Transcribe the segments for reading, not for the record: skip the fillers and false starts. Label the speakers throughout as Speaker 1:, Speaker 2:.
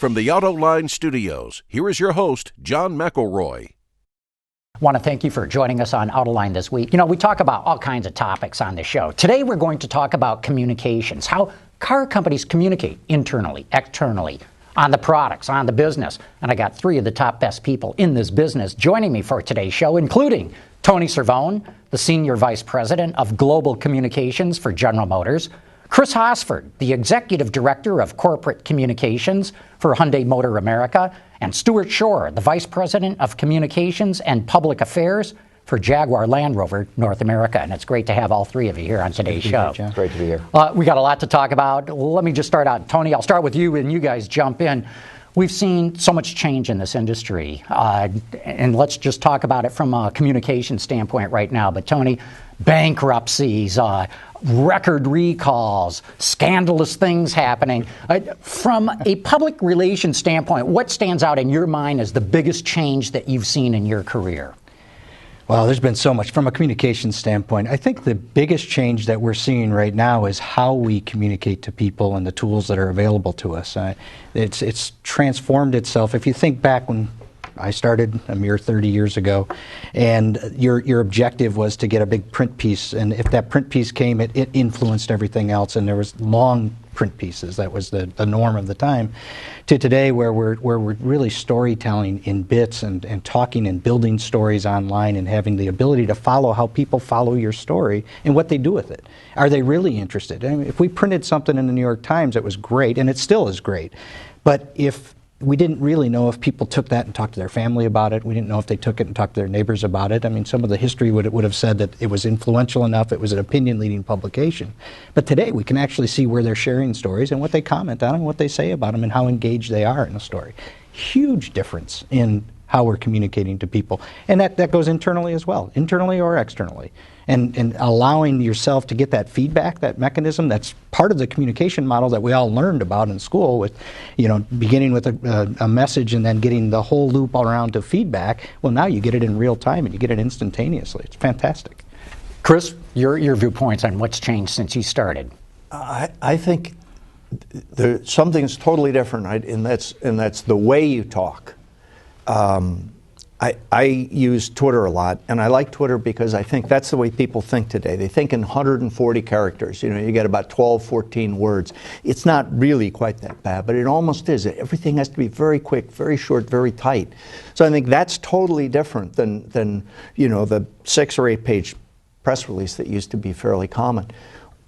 Speaker 1: From the Autoline studios, here is your host, John McElroy.
Speaker 2: I want to thank you for joining us on Autoline this week. You know, we talk about all kinds of topics on the show. Today we're going to talk about communications, how car companies communicate internally, externally, on the products, on the business. And I got three of the top best people in this business joining me for today's show, including Tony Cervone, the Senior Vice President of Global Communications for General Motors, Chris Hosford, the Executive Director of Corporate Communications for Hyundai Motor America, and Stuart Schorr, the Vice President of Communications and Public Affairs for Jaguar Land Rover North America. And it's great to have all three of you here on today's show.
Speaker 3: Great to be here.
Speaker 2: We got a lot to talk about. Let me just start out. Tony, I'll start with you and you guys jump in. We've seen so much change in this industry, and let's just talk about it from a communication standpoint right now. But Tony, bankruptcies, record recalls, scandalous things happening. From a public relations standpoint, what stands out in your mind as the biggest change that you've seen in your career?
Speaker 3: Well, there's been so much. From a communications standpoint, I think the biggest change that we're seeing right now is how we communicate to people and the tools that are available to us. It's transformed itself. If you think back when I started a mere 30 years ago, and your objective was to get a big print piece, and if that print piece came, it influenced everything else, and there was long print pieces. That was the norm of the time. To today, where we're really storytelling in bits and talking and building stories online and having the ability to follow how people follow your story and what they do with it. Are they really interested? I mean, if we printed something in the New York Times, it was great, and it still is great. But if we didn't really know if people took that and talked to their family about it. We didn't know if they took it and talked to their neighbors about it. I mean, some of the history would have said that it was influential enough, it was an opinion-leading publication. But today we can actually see where they're sharing stories and what they comment on and what they say about them and how engaged they are in a story. Huge difference in how we're communicating to people. And that goes internally as well, internally or externally. And allowing yourself to get that feedback, that mechanism, that's part of the communication model that we all learned about in school with, you know, beginning with a message and then getting the whole loop around to feedback. Well, now you get it in real time and you get it instantaneously. It's fantastic.
Speaker 2: Chris, your viewpoints on what's changed since you started.
Speaker 4: I think something's totally different, and that's the way you talk. I use Twitter a lot, and I like Twitter because I think that's the way people think today. They think in 140 characters. You know, you get about 12, 14 words. It's not really quite that bad, but it almost is. Everything has to be very quick, very short, very tight. So I think that's totally different than you know, the 6 or 8 page press release that used to be fairly common.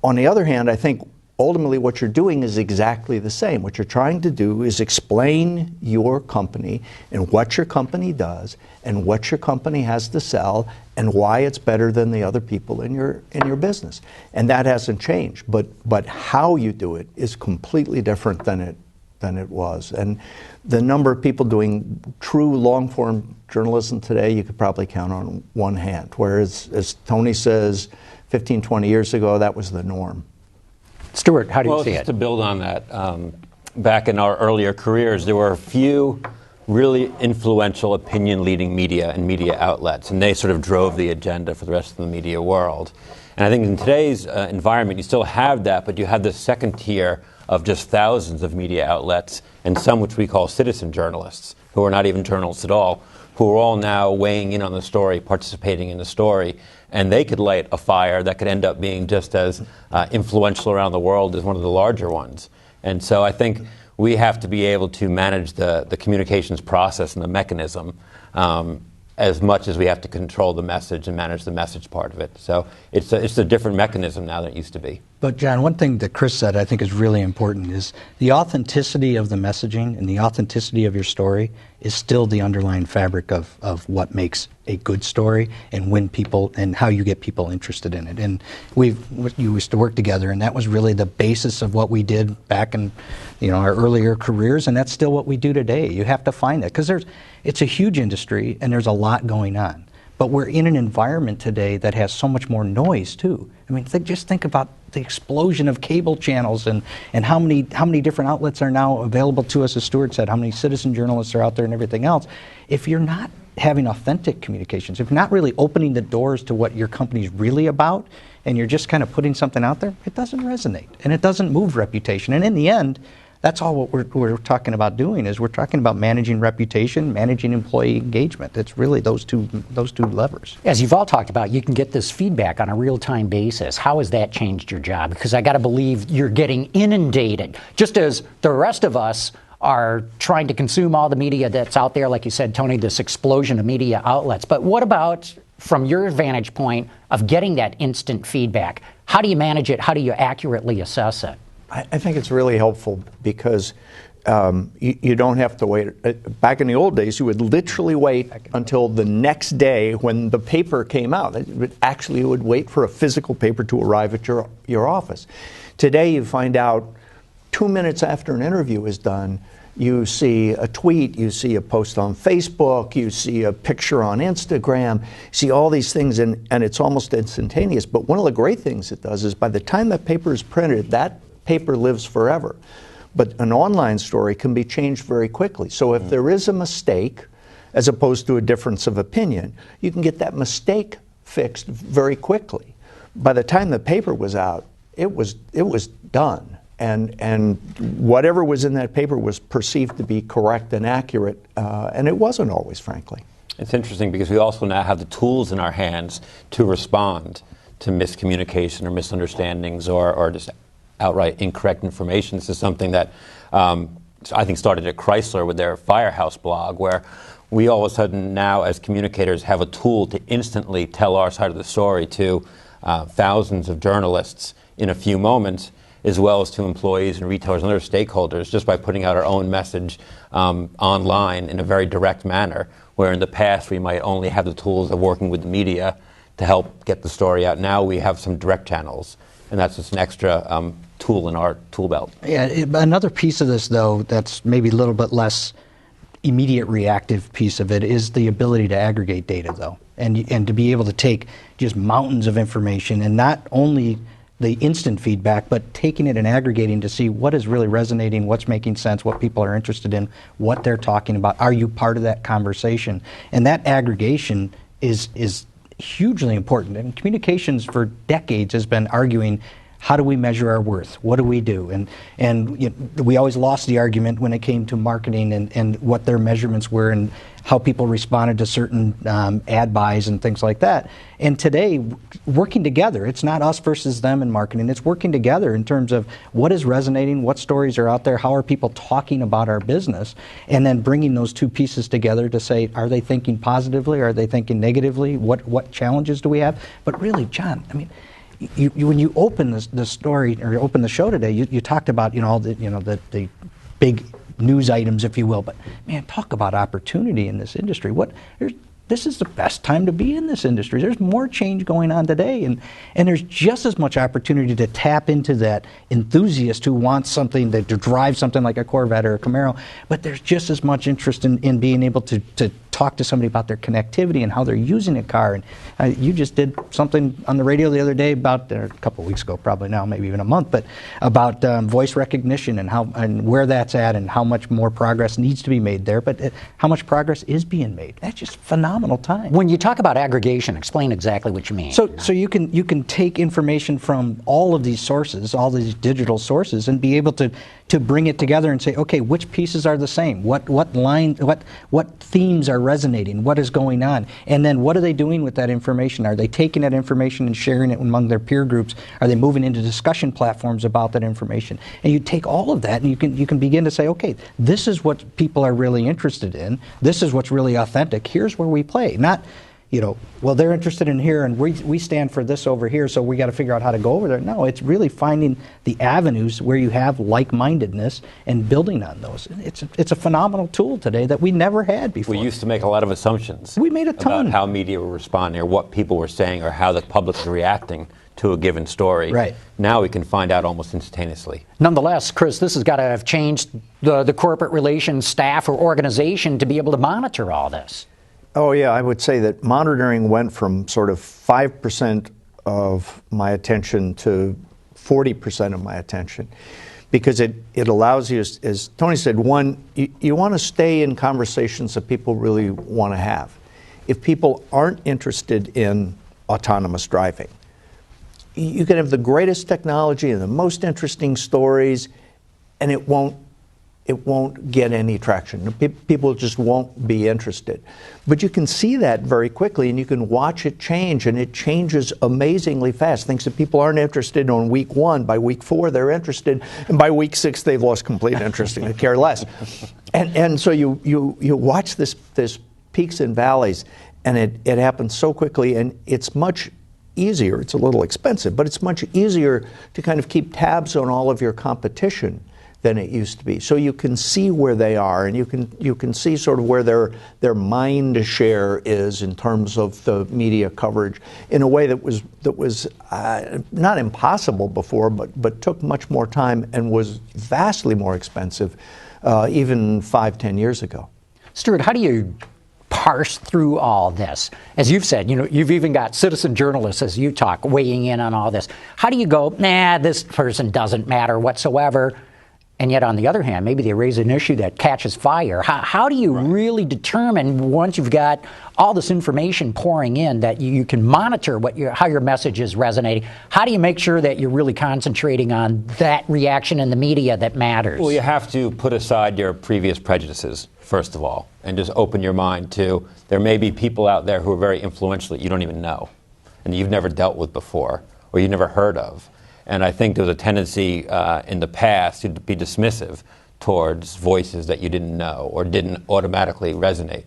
Speaker 4: On the other hand, I think ultimately what you're doing is exactly the same. What you're trying to do is explain your company and what your company does and what your company has to sell and why it's better than the other people in your business. And that hasn't changed, but how you do it is completely different than it was. And the number of people doing true long-form journalism today, you could probably count on one hand, whereas, as Tony says, 15, 20 years ago, that was the norm.
Speaker 2: Stuart, how do you see it?
Speaker 5: Well, just to build on that, back in our earlier careers, there were a few really influential opinion-leading media and media outlets, and they sort of drove the agenda for the rest of the media world. And I think in today's environment, you still have that, but you have this second tier of just thousands of media outlets, and some which we call citizen journalists, who are not even journalists at all, who are all now weighing in on the story, participating in the story. And they could light a fire that could end up being just as influential around the world as one of the larger ones. And so I think we have to be able to manage the communications process and the mechanism as much as we have to control the message and manage the message part of it. So it's a different mechanism now than it used to be.
Speaker 3: But John, one thing that Chris said I think is really important is the authenticity of the messaging and the authenticity of your story is still the underlying fabric of what makes a good story and when people and how you get people interested in it. And you used to work together, and that was really the basis of what we did back in, you know, our earlier careers, and that's still what we do today. You have to find that because it's a huge industry and there's a lot going on. But we're in an environment today that has so much more noise too. I mean, just think about the explosion of cable channels and how many different outlets are now available to us, as Stuart said, how many citizen journalists are out there and everything else. If you're not having authentic communications, if you're not really opening the doors to what your company's really about, and you're just kind of putting something out there, it doesn't resonate and it doesn't move reputation. And in the end, That's all what we're talking about doing, is we're talking about managing reputation, managing employee engagement. It's really those two levers.
Speaker 2: As you've all talked about, you can get this feedback on a real-time basis. How has that changed your job? Because I got to believe you're getting inundated, just as the rest of us are trying to consume all the media that's out there, like you said, Tony, this explosion of media outlets. But what about from your vantage point of getting that instant feedback? How do you manage it? How do you accurately assess it?
Speaker 4: I think it's really helpful because you don't have to wait. Back in the old days, you would literally wait until the next day when the paper came out. You would wait for a physical paper to arrive at your office. Today, you find out 2 minutes after an interview is done, you see a tweet, you see a post on Facebook, you see a picture on Instagram, you see all these things, and it's almost instantaneous. But one of the great things it does is by the time that paper is printed, that paper lives forever. But an online story can be changed very quickly. So if there is a mistake, as opposed to a difference of opinion, you can get that mistake fixed very quickly. By the time the paper was out, it was done. And whatever was in that paper was perceived to be correct and accurate, and it wasn't always, frankly.
Speaker 5: It's interesting because we also now have the tools in our hands to respond to miscommunication or misunderstandings or just outright incorrect information. This is something that I think started at Chrysler with their Firehouse blog, where we all of a sudden now as communicators have a tool to instantly tell our side of the story to thousands of journalists in a few moments, as well as to employees and retailers and other stakeholders, just by putting out our own message online in a very direct manner, where in the past we might only have the tools of working with the media to help get the story out. Now we have some direct channels, and that's just an extra tool in our tool belt.
Speaker 3: Yeah, another piece of this, though, that's maybe a little bit less immediate reactive piece of it is the ability to aggregate data, though, and to be able to take just mountains of information and not only the instant feedback, but taking it and aggregating to see what is really resonating, what's making sense, what people are interested in, what they're talking about. Are you part of that conversation? And that aggregation is hugely important. And communications for decades has been arguing, how do we measure our worth? What do we do? And you know, we always lost the argument when it came to marketing and what their measurements were and how people responded to certain ad buys and things like that. And today, working together, it's not us versus them in marketing, it's working together in terms of what is resonating, what stories are out there, how are people talking about our business, and then bringing those two pieces together to say, are they thinking positively, are they thinking negatively, what challenges do we have? But really, John, I mean, when you open the story or open the show today, you talked about all the big news items, if you will. But man, talk about opportunity in this industry. This is the best time to be in this industry. There's more change going on today, and there's just as much opportunity to tap into that enthusiast who wants something to drive something like a Corvette or a Camaro. But there's just as much interest in being able to talk to somebody about their connectivity and how they're using a car. And you just did something on the radio the other day about, a couple of weeks ago, probably now, maybe even a month, but about voice recognition and where that's at and how much more progress needs to be made there, but how much progress is being made. That's just phenomenal time.
Speaker 2: When you talk about aggregation, explain exactly what you mean.
Speaker 3: So you can take information from all of these sources, all these digital sources, and be able to bring it together and say, okay, which pieces are the same? What themes are resonating? What is going on? And then what are they doing with that information? Are they taking that information and sharing it among their peer groups? Are they moving into discussion platforms about that information? And you take all of that and you can begin to say, okay, this is what people are really interested in. This is what's really authentic. Here's where we play. Not, well, they're interested in here and we stand for this over here, so we got to figure out how to go over there. No, it's really finding the avenues where you have like-mindedness and building on those. It's a phenomenal tool today that we never had before.
Speaker 5: We used to make a lot of assumptions.
Speaker 3: We made a ton.
Speaker 5: About how media were responding or what people were saying or how the public is reacting to a given story.
Speaker 3: Right.
Speaker 5: Now we can find out almost instantaneously.
Speaker 2: Nonetheless, Chris, this has got to have changed the corporate relations staff or organization to be able to monitor all this.
Speaker 4: Oh, yeah, I would say that monitoring went from sort of 5% of my attention to 40% of my attention, because it allows you, as Tony said, one, you want to stay in conversations that people really want to have. If people aren't interested in autonomous driving, you can have the greatest technology and the most interesting stories, and it won't it won't get any traction. People just won't be interested. But you can see that very quickly, and you can watch it change, and it changes amazingly fast. Things that people aren't interested in on week 1, by week 4 they're interested, and by week 6 they've lost complete interest and care less. And so you watch this peaks and valleys, and it happens so quickly, and it's much easier. It's a little expensive, but it's much easier to kind of keep tabs on all of your competition than it used to be. So you can see where they are, and you can see sort of where their mind share is in terms of the media coverage in a way that was not impossible before, but took much more time and was vastly more expensive even 5-10 years ago.
Speaker 2: Stuart, how do you parse through all this? As you've said, you've even got citizen journalists, as you talk, weighing in on all this. How do you go, this person doesn't matter whatsoever, and yet on the other hand, maybe they raise an issue that catches fire? How do you really determine, once you've got all this information pouring in, that you can monitor how your message is resonating? How do you make sure that you're really concentrating on that reaction in the media that matters?
Speaker 5: Well, you have to put aside your previous prejudices, first of all, and just open your mind to, there may be people out there who are very influential that you don't even know, and you've never dealt with before, or you've never heard of. And I think there was a tendency in the past to be dismissive towards voices that you didn't know or didn't automatically resonate.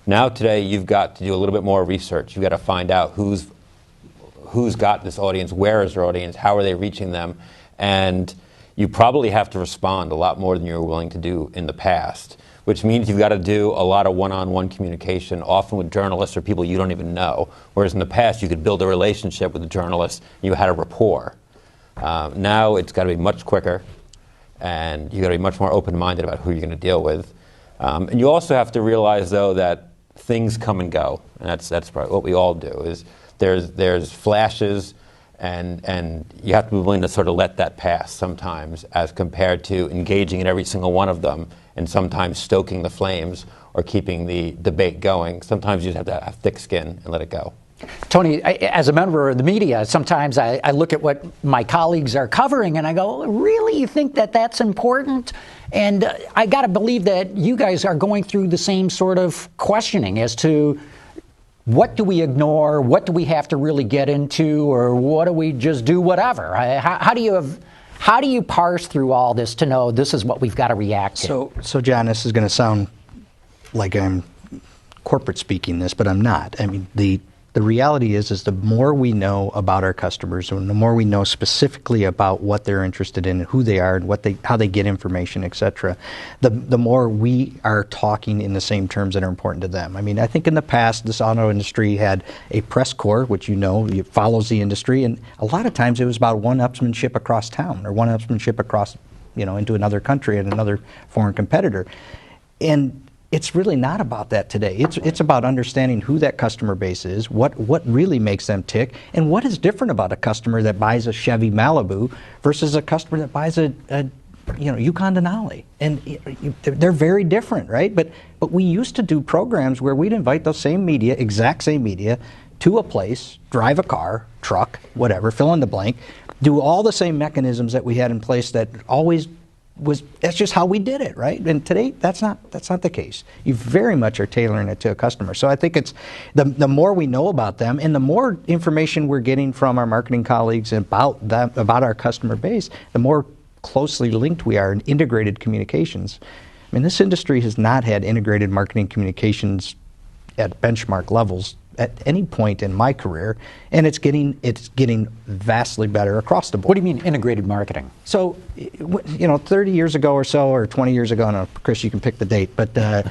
Speaker 5: Now today, you've got to do a little bit more research. You've got to find out who's got this audience, where is their audience, how are they reaching them, and you probably have to respond a lot more than you were willing to do in the past, which means you've got to do a lot of one-on-one communication, often with journalists or people you don't even know, whereas in the past you could build a relationship with the journalist, and you had a rapport. Now it's got to be much quicker, and you've got to be much more open-minded about who you're going to deal with. And you also have to realize, though, that things come and go, and that's probably what we all do. Is there's flashes, and you have to be willing to sort of let that pass sometimes, as compared to engaging in every single one of them and sometimes stoking the flames or keeping the debate going. Sometimes you just have to have thick skin and let it go.
Speaker 2: Tony, as a member of the media, sometimes I look at what my colleagues are covering and I go, really, you think that that's important? And I got to believe that you guys are going through the same sort of questioning as to what do we ignore, what do we have to really get into, or what do we just do whatever? How do you parse through all this to know this is what we've got to react to?
Speaker 3: So John, this is going to sound like I'm corporate speaking this, but I'm not. I mean, the reality is the more we know about our customers, and the more we know specifically about what they're interested in, and who they are, and how they get information, et cetera, the more we are talking in the same terms that are important to them. I mean, I think in the past, this auto industry had a press corps, which it follows the industry, and a lot of times it was about one-upsmanship across town, or one-upsmanship across, into another country and another foreign competitor. And it's really not about that today. It's about understanding who that customer base is, what really makes them tick, and what is different about a customer that buys a Chevy Malibu versus a customer that buys a Yukon Denali. And they're very different, right? But we used to do programs where we'd invite those exact same media, to a place, drive a car, truck, whatever, fill in the blank, do all the same mechanisms that we had in place that always that's just how we did it, right? And today, that's not the case. You very much are tailoring it to a customer. So I think it's the more we know about them, and the more information we're getting from our marketing colleagues about our customer base, the more closely linked we are in integrated communications. I mean, this industry has not had integrated marketing communications at benchmark levels at any point in my career, and it's getting vastly better across the board.
Speaker 2: What do you mean integrated marketing?
Speaker 3: So, 30 years ago or so, or 20 years ago, no, Chris, you can pick the date, but the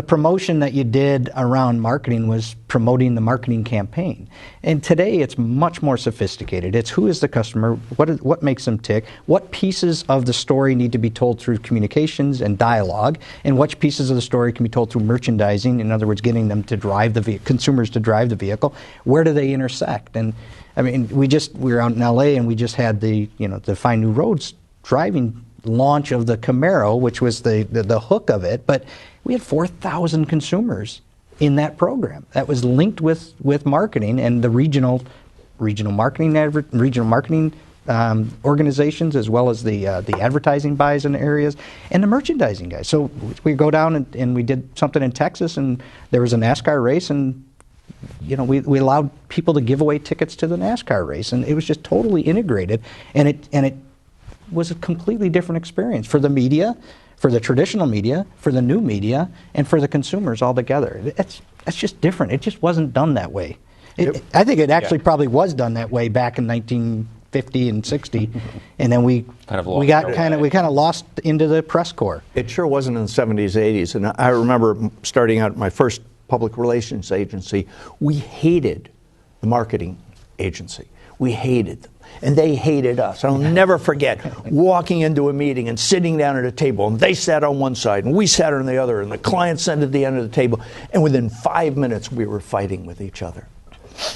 Speaker 3: promotion that you did around marketing was promoting the marketing campaign. And today it's much more sophisticated. It's who is the customer, what makes them tick, what pieces of the story need to be told through communications and dialogue, and which pieces of the story can be told through merchandising, in other words, getting them to drive consumers to drive the vehicle. Where do they intersect? And I mean, we were out in LA and we just had the Find New Roads driving launch of the Camaro, which was the hook of it, but we had 4,000 consumers in that program that was linked with marketing and the regional marketing organizations, as well as the advertising buys in areas, and the merchandising guys. So we go down and we did something in Texas, and there was a NASCAR race, and we allowed people to give away tickets to the NASCAR race, and it was just totally integrated, and it was a completely different experience for the media, for the traditional media, for the new media, and for the consumers all together. That's just different. It just wasn't done that way. I think it actually probably was done that way back in 1950 and 60, and then we kind of lost into the press corps.
Speaker 4: It sure wasn't in the 70s, 80s, and I remember starting out my first public relations agency. We hated the marketing agency. We hated them, and they hated us. I'll never forget walking into a meeting and sitting down at a table, and they sat on one side, and we sat on the other, and the client sat at the end of the table, and within 5 minutes we were fighting with each other.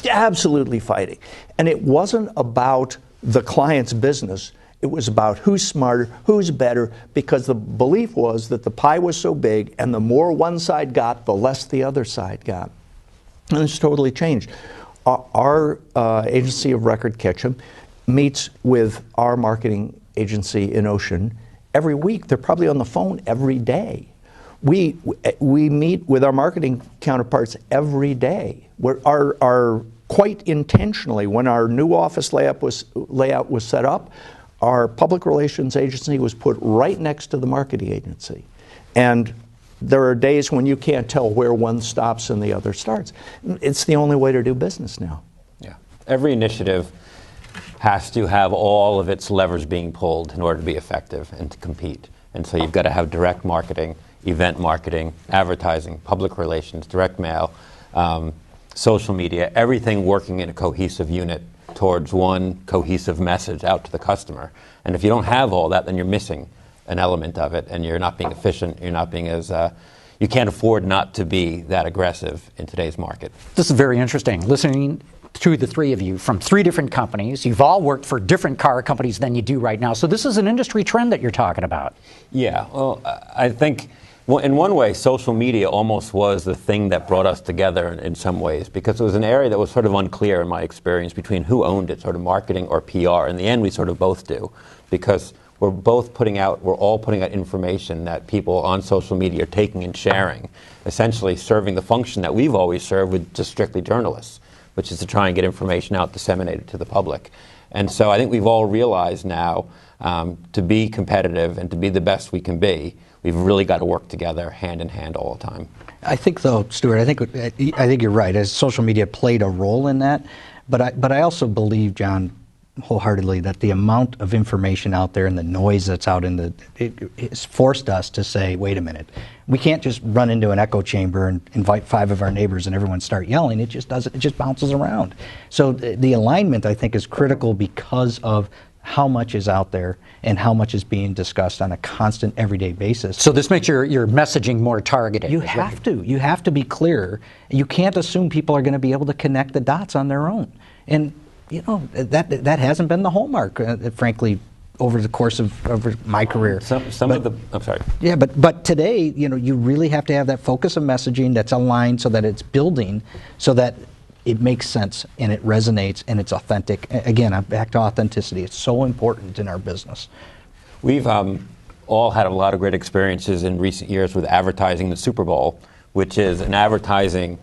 Speaker 4: Absolutely fighting. And it wasn't about the client's business. It was about who's smarter, who's better, because the belief was that the pie was so big, and the more one side got, the less the other side got. And it's totally changed. Our agency of record, Ketchum, meets with our marketing agency in Ocean every week. They're probably on the phone every day. We meet with our marketing counterparts every day. Our quite intentionally, when our new office layout was set up, our public relations agency was put right next to the marketing agency. And there are days when you can't tell where one stops and the other starts. It's the only way to do business now.
Speaker 5: Yeah. Every initiative has to have all of its levers being pulled in order to be effective and to compete. And so you've got to have direct marketing, event marketing, advertising, public relations, direct mail, social media, everything working in a cohesive unit towards one cohesive message out to the customer. And if you don't have all that, then you're missing an element of it, and you're not being efficient, you're not being as, you can't afford not to be that aggressive in today's market.
Speaker 2: This is very interesting. Listening to the three of you from three different companies, you've all worked for different car companies than you do right now. So this is an industry trend that you're talking about.
Speaker 5: Yeah, well, I think in one way, social media almost was the thing that brought us together in some ways, because it was an area that was sort of unclear in my experience between who owned it, sort of marketing or PR. In the end, we sort of both do, because we're all putting out information that people on social media are taking and sharing, essentially serving the function that we've always served with just strictly journalists, which is to try and get information out, disseminated to the public. And so I think we've all realized now to be competitive and to be the best we can be, we've really got to work together hand in hand all the time.
Speaker 3: I think, though, Stuart, I think you're right. As social media played a role in that, but I also believe, John, wholeheartedly, that the amount of information out there and the noise that's out it's forced us to say, wait a minute, we can't just run into an echo chamber and invite 5 of our neighbors and everyone start yelling. It just bounces around. So the alignment, I think, is critical because of how much is out there and how much is being discussed on a constant, everyday basis.
Speaker 2: So this makes your messaging more targeted.
Speaker 3: You have to be clear. You can't assume people are going to be able to connect the dots on their own. And that hasn't been the hallmark, frankly, over the course of my career.
Speaker 5: I'm sorry.
Speaker 3: Yeah, but today, you really have to have that focus of messaging that's aligned so that it's building, so that it makes sense and it resonates and it's authentic. Again, I'm back to authenticity. It's so important in our business.
Speaker 5: We've all had a lot of great experiences in recent years with advertising the Super Bowl, which is an advertising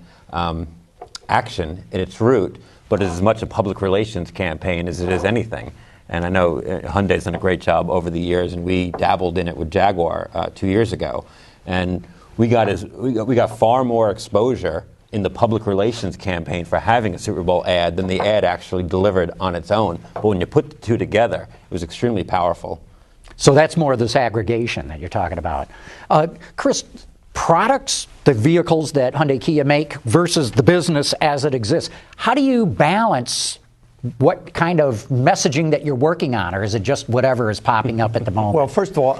Speaker 5: action in its root, but is as much a public relations campaign as it is anything. And I know Hyundai's done a great job over the years, and we dabbled in it with Jaguar 2 years ago. And we got far more exposure in the public relations campaign for having a Super Bowl ad than the ad actually delivered on its own. But when you put the two together, it was extremely powerful.
Speaker 2: So that's more of this aggregation that you're talking about. Chris, products, the vehicles that Hyundai Kia make versus the business as it exists, how do you balance what kind of messaging that you're working on, or is it just whatever is popping up at the moment?
Speaker 4: Well, first of all,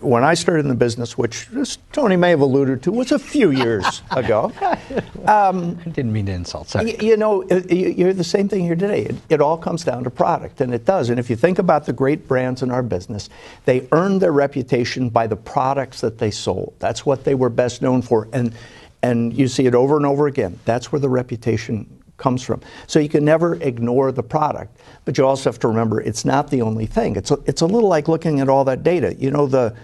Speaker 4: when I started in the business, which Tony may have alluded to, was a few years ago.
Speaker 3: I didn't mean to insult. Sorry.
Speaker 4: You're the same thing here today. It all comes down to product, and it does. And if you think about the great brands in our business, they earned their reputation by the products that they sold. That's what they were best known for. And you see it over and over again. That's where the reputation comes from. So you can never ignore the product, but you also have to remember it's not the only thing. It's a little like looking at all that data. You know, the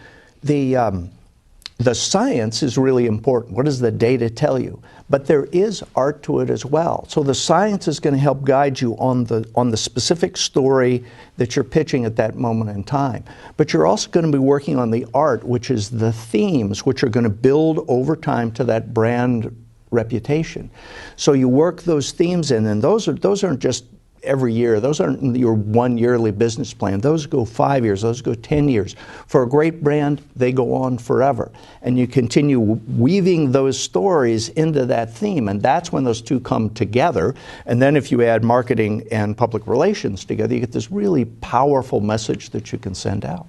Speaker 4: science is really important. What does the data tell you? But there is art to it as well. So the science is going to help guide you on the specific story that you're pitching at that moment in time. But you're also going to be working on the art, which is the themes, which are going to build over time to that brand reputation. So you work those themes in, and those aren't just every year. Those aren't your one yearly business plan. Those go 5 years. Those go 10 years. For a great brand, they go on forever. And you continue weaving those stories into that theme, and that's when those two come together. And then if you add marketing and public relations together, you get this really powerful message that you can send out.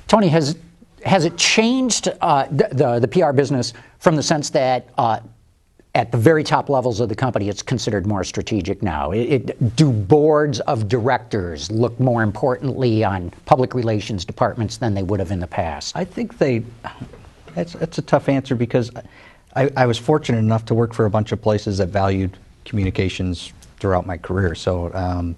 Speaker 2: Tony, has it changed the PR business from the sense that at the very top levels of the company, it's considered more strategic now? Do boards of directors look more importantly on public relations departments than they would have in the past?
Speaker 3: I think that's a tough answer, because I was fortunate enough to work for a bunch of places that valued communications throughout my career. So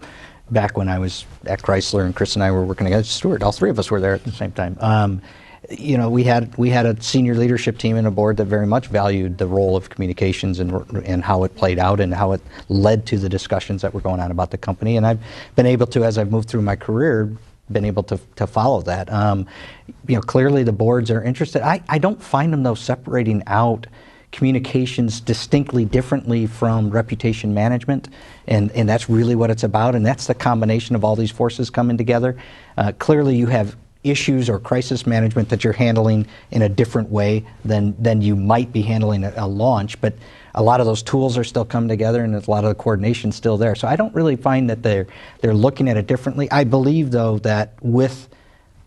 Speaker 3: back when I was at Chrysler and Chris and I were working together, Stuart, all three of us were there at the same time. You know, we had a senior leadership team and a board that very much valued the role of communications and how it played out and how it led to the discussions that were going on about the company. And I've been able to, as I've moved through my career, been able to follow that. You know, clearly the boards are interested. I don't find them, though, separating out communications distinctly differently from reputation management, and that's really what it's about, and that's the combination of all these forces coming together. Clearly you have issues or crisis management that you're handling in a different way than you might be handling a launch, but a lot of those tools are still coming together, and there's a lot of the coordination still there. So I don't really find that they're looking at it differently. I believe, though, that with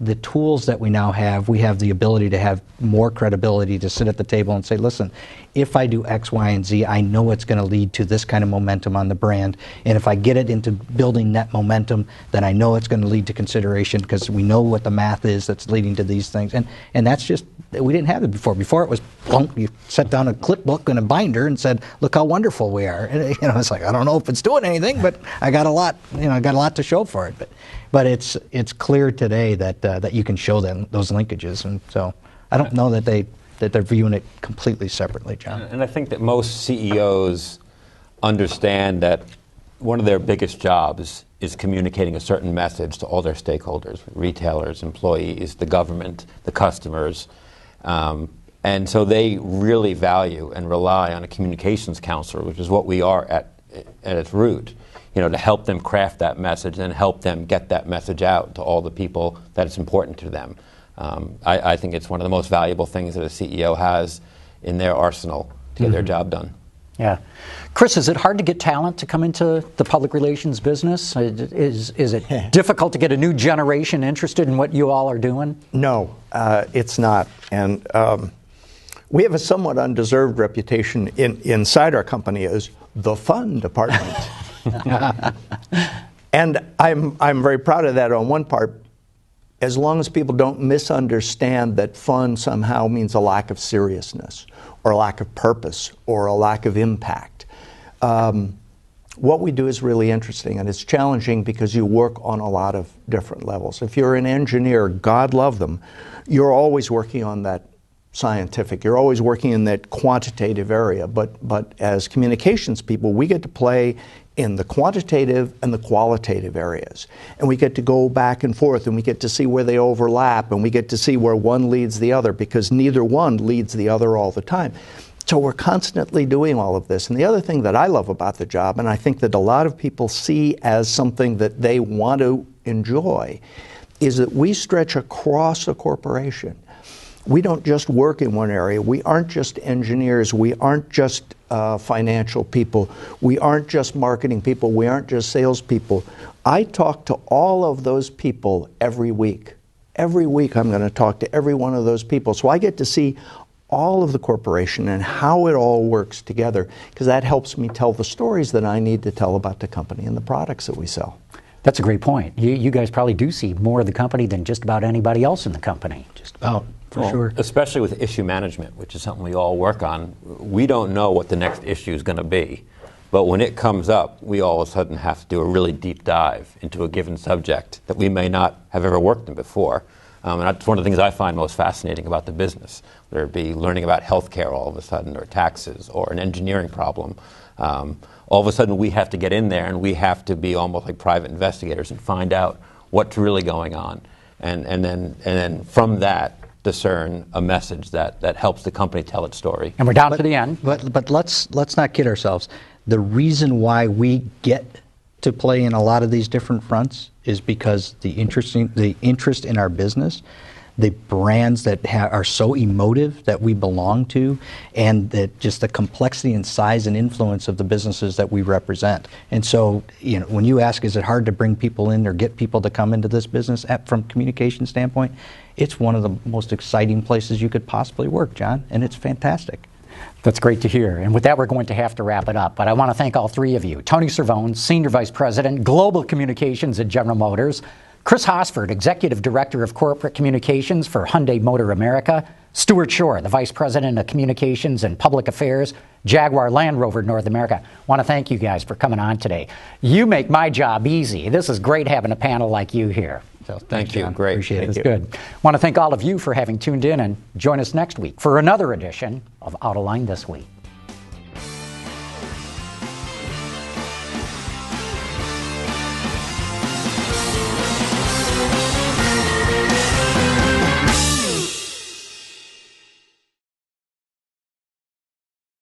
Speaker 3: the tools that we now have, we have the ability to have more credibility to sit at the table and say, listen, if I do X, Y, and Z, I know it's going to lead to this kind of momentum on the brand. And if I get it into building that momentum, then I know it's going to lead to consideration, because we know what the math is that's leading to these things. And that's just, we didn't have it before. Before it was, plunk, you set down a clipbook and a binder and said, look how wonderful we are. And, you know, it's like, I don't know if it's doing anything, but I got a lot, I got a lot to show for it. But it's clear today that you can show them those linkages, and so I don't know that they're viewing it completely separately, John.
Speaker 5: And I think that most CEOs understand that one of their biggest jobs is communicating a certain message to all their stakeholders: retailers, employees, the government, the customers, and so they really value and rely on a communications counselor, which is what we are at its root. You know, to help them craft that message and help them get that message out to all the people that it's important to them. I think it's one of the most valuable things that a CEO has in their arsenal to get their job done.
Speaker 2: Yeah. Chris, is it hard to get talent to come into the public relations business? Is it difficult to get a new generation interested in what you all are doing?
Speaker 4: No, it's not. And we have a somewhat undeserved reputation inside our company as the fun department. And I'm very proud of that on one part, as long as people don't misunderstand that fun somehow means a lack of seriousness or a lack of purpose or a lack of impact. What we do is really interesting, and it's challenging because you work on a lot of different levels. If you're an engineer, God love them, you're always working on that scientific. You're always working in that quantitative area. But as communications people, we get to play in the quantitative and the qualitative areas. And we get to go back and forth, and we get to see where they overlap, and we get to see where one leads the other, because neither one leads the other all the time. So we're constantly doing all of this. And the other thing that I love about the job, and I think that a lot of people see as something that they want to enjoy, is that we stretch across a corporation. We don't just work in one area. We aren't just engineers. We aren't just financial people. We aren't just marketing people. We aren't just salespeople. I talk to all of those people every week. Every week I'm going to talk to every one of those people. So I get to see all of the corporation and how it all works together, because that helps me tell the stories that I need to tell about the company and the products that we sell.
Speaker 2: That's a great point. You guys probably do see more of the company than just about anybody else in the company.
Speaker 3: Just about, for sure.
Speaker 5: Especially with issue management, which is something we all work on. We don't know what the next issue is going to be. But when it comes up, we all of a sudden have to do a really deep dive into a given subject that we may not have ever worked in before. And that's one of the things I find most fascinating about the business, whether it be learning about healthcare all of a sudden, or taxes, or an engineering problem. All of a sudden we have to get in there and we have to be almost like private investigators and find out what's really going on. And then from that, discern a message that helps the company tell its story.
Speaker 2: And we're down to the end.
Speaker 3: But let's not kid ourselves. The reason why we get to play in a lot of these different fronts is because the interest in our business, the brands that are so emotive that we belong to, and that just the complexity and size and influence of the businesses that we represent. And so, when you ask, is it hard to bring people in or get people to come into this business from a communication standpoint, it's one of the most exciting places you could possibly work, John, and it's fantastic.
Speaker 2: That's great to hear. And with that, we're going to have to wrap it up. But I want to thank all three of you. Tony Cervone, Senior Vice President, Global Communications at General Motors. Chris Hosford, Executive Director of Corporate Communications for Hyundai Motor America. Stuart Schorr, the Vice President of Communications and Public Affairs, Jaguar Land Rover North America. I want to thank you guys for coming on today. You make my job easy. This is great having a panel like you here. So
Speaker 5: Thank you.
Speaker 2: John.
Speaker 5: Great.
Speaker 3: Appreciate it.
Speaker 2: It's good. I want to thank all of you for having tuned in, and join us next week for another edition of Autoline This Week.